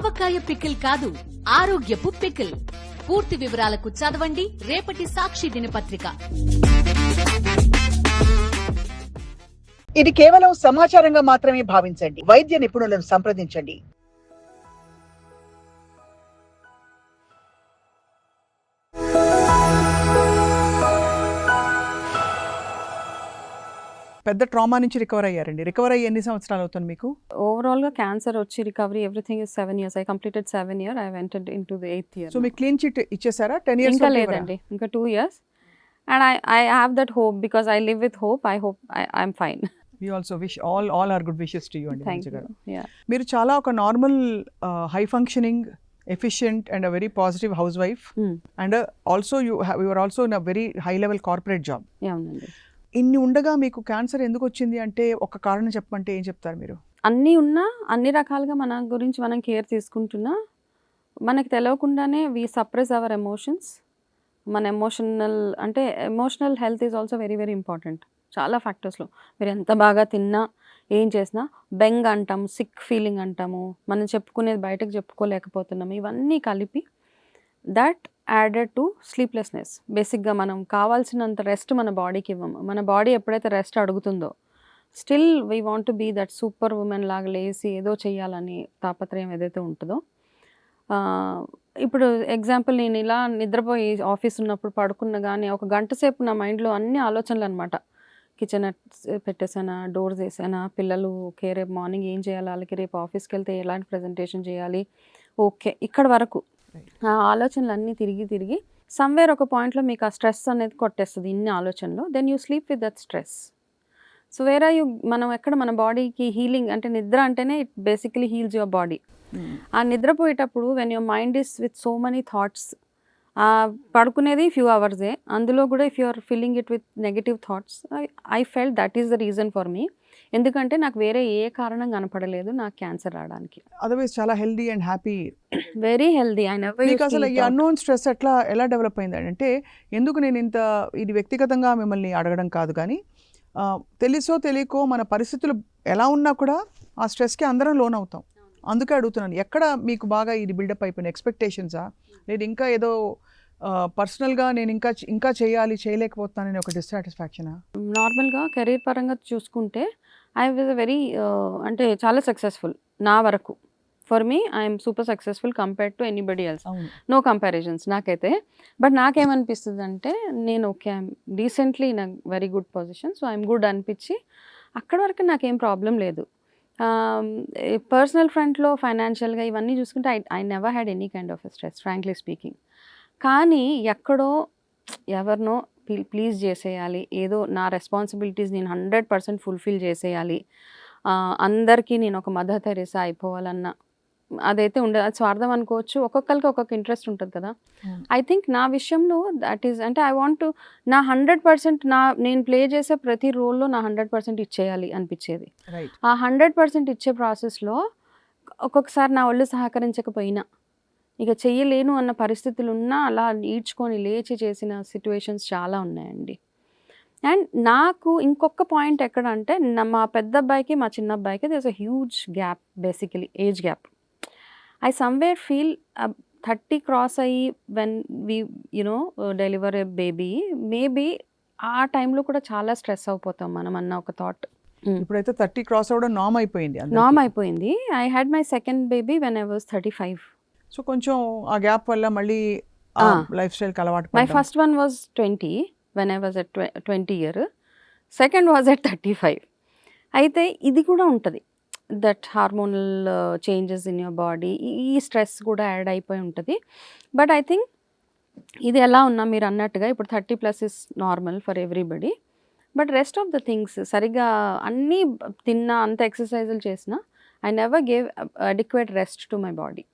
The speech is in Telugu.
ఆవకాయ పికిల్ కాదు, ఆరోగ్యపు పికిల్. పూర్తి వివరాలకు చదవండి రేపటి సాక్షి దినపత్రిక. ఇది కేవలం సమాచారంగా మాత్రమే భావించండి. వైద్య నిపుణులను సంప్రదించండి. పెద్ద ట్రామా నుంచి రికవర్ అయ్యారండి. రికవర్ అయ్యి ఎన్ని సంవత్సరాలు అవుతుంది మీకు? ఓవరాల్ గా క్యాన్సర్ వచ్చి recovery everything is 7 years. I completed 7 years. I went into the 8th year. So మీకు క్లీన్ చిట్ ఇచ్చేసారా? 10 years ఇంకా లేదండి, ఇంకా 2 years. And I have that hope because I live with hope. I hope I'm fine. We also wish all our good wishes to you అండి. Thank you. Yeah. మీరు చాలా ఒక normal high functioning efficient and a very positive housewife and also you are also in a very high level corporate job. అవునండి. ఇన్ని ఉండగా మీకు క్యాన్సర్ ఎందుకు వచ్చింది అంటే ఒక కారణం చెప్పమంటే ఏం చెప్తారు మీరు? అన్నీ ఉన్నా, అన్ని రకాలుగా మన గురించి మనం కేర్ తీసుకుంటున్నా మనకి తెలియకుండానే వి సప్రెస్ అవర్ ఎమోషన్స్. మన emotional health is also very very important. చాలా ఫ్యాక్టర్స్లో మీరు ఎంత బాగా తిన్నా ఏం చేసినా బెంగ్ అంటాము, సిక్ ఫీలింగ్ అంటాము, మనం చెప్పుకునేది బయటకు చెప్పుకోలేకపోతున్నాము. ఇవన్నీ కలిపి దట్ యాడెడ్ టు స్లీప్లెస్నెస్. బేసిక్గా మనం కావాల్సినంత రెస్ట్ మన బాడీకి ఇవ్వము. మన బాడీ ఎప్పుడైతే రెస్ట్ అడుగుతుందో still we want to be that super women లాగా లేసి ఏదో చేయాలని తాపత్రయం ఏదైతే ఉంటుందో. ఇప్పుడు ఎగ్జాంపుల్ నేను ఇలా నిద్రపోయి ఆఫీస్ ఉన్నప్పుడు పడుకున్న కానీ ఒక గంట సేపు నా మైండ్లో అన్ని ఆలోచనలు అనమాట. కిచెన్ పెట్టేసానా, డోర్స్ వేసానా, పిల్లలు ఓకే, రేపు మార్నింగ్ ఏం చేయాలి, వాళ్ళకి రేపు ఆఫీస్కి వెళ్తే ఎలాంటి ప్రజెంటేషన్ చేయాలి, ఓకే, ఇక్కడ వరకు ఆ ఆలోచనలు అన్నీ తిరిగి సమ్వేర్ ఒక పాయింట్లో మీకు ఆ స్ట్రెస్ అనేది కొట్టేస్తుంది ఇన్ని ఆలోచనలు. Then you sleep with that stress. So where are you, మనం ఎక్కడ మన బాడీకి హీలింగ్ అంటే నిద్ర అంటేనే it basically heals your body. ఆ నిద్రపోయేటప్పుడు when your mind is with so many thoughts, పడుకునేది ఫ్యూ అవర్సే, అందులో కూడా if you are filling it with negative thoughts, I felt that is the reason for me. ఎందుకంటే నాకు వేరే ఏ కారణం కనపడలేదు నాకు క్యాన్సర్ రావడానికి. అదర్వైజ్ చాలా healthy and happy, very healthy. మీకు అసలు ఈ అన్నోన్ స్ట్రెస్ ఎలా డెవలప్ అయింది అంటే, ఎందుకు నేను ఇది వ్యక్తిగతంగా మిమ్మల్ని అడగడం కాదు కానీ తెలుసో తెలియకో మన పరిస్థితులు ఎలా ఉన్నా కూడా ఆ స్ట్రెస్కి అందరం లోన్ అవుతాం. అందుకే అడుగుతున్నాను, ఎక్కడ మీకు బాగా ఇది బిల్డప్ అయిపోయిన ఎక్స్పెక్టేషన్సా, లేదు ఇంకా ఏదో పర్సనల్గా నేను ఇంకా చేయలేకపోతున్నానని ఒక డిస్సాటిస్ఫాక్షనా? నార్మల్గా కెరీర్ పరంగా చూసుకుంటే ఐ వాజ్ వెరీ అంటే చాలా సక్సెస్ఫుల్ నా వరకు. For me I'm super successful compared to anybody else. No comparisons నాకైతే. బట్ నాకేమనిపిస్తుంది అంటే నేను okay, I'm decently in a very good position, so I'm good అనిపించి అక్కడి వరకు నాకేం ప్రాబ్లం లేదు. పర్సనల్ ఫ్రంట్లో ఫైనాన్షియల్గా ఇవన్నీ చూసుకుంటే I never had any kind of stress frankly speaking. కానీ ఎక్కడో ఎవరినో ప్లీజ్ చేసేయాలి, ఏదో నా రెస్పాన్సిబిలిటీస్ నేను 100% ఫుల్ఫిల్ చేసేయాలి, అందరికీ నేను ఒక మదర్ తెరేసా అయిపోవాలన్న అదైతే ఉండదు. అది స్వార్థం అనుకోవచ్చు, ఒక్కొక్కరికి ఒక్కొక్క ఇంట్రెస్ట్ ఉంటుంది కదా. ఐ థింక్ నా విషయంలో దట్ ఈస్ అంటే ఐ వాంట్ నా 100% నేను ప్లే చేసే ప్రతి రోల్లో నా 100% ఇచ్చేయాలి అనిపించేది. ఆ 100% ఇచ్చే ప్రాసెస్లో ఒక్కొక్కసారి నా ఒళ్ళు సహకరించకపోయినా, ఇక చెయ్యలేను అన్న పరిస్థితులు ఉన్నా అలా ఈడ్చుకొని లేచి చేసిన సిచ్యువేషన్స్ చాలా ఉన్నాయండి. అండ్ నాకు ఇంకొక పాయింట్ ఎక్కడ అంటే, మా పెద్ద అబ్బాయికి మా చిన్న అబ్బాయికి there is a huge gap, basically age gap. I somewhere feel 30 cross అయ్యి when we deliver a baby, maybe ఆ టైంలో కూడా చాలా స్ట్రెస్ అయిపోతాం మనం అన్న ఒక థాట్. ఇప్పుడైతే 30 క్రాస్ అవ్వడం నార్మ్ అయిపోయింది. I had my second baby when I was 35. So కొంచెం ఆ గ్యాప్ వల్ల మళ్ళీ లైఫ్ స్టైల్కి అలవాటు. My first one was 20 when I was at 20 years. Second was at 35. అయితే ఇది కూడా ఉంటుంది, that hormonal changes in your body, ఈ స్ట్రెస్ కూడా యాడ్ అయిపోయి ఉంటుంది. బట్ ఐ థింక్ ఇది ఎలా ఉన్నా మీరు అన్నట్టుగా ఇప్పుడు 30+ is normal for everybody. But rest of the things సరిగ్గా అన్నీ తిన్నా, అంత ఎక్సర్సైజులు చేసినా I never gave adequate rest to my body.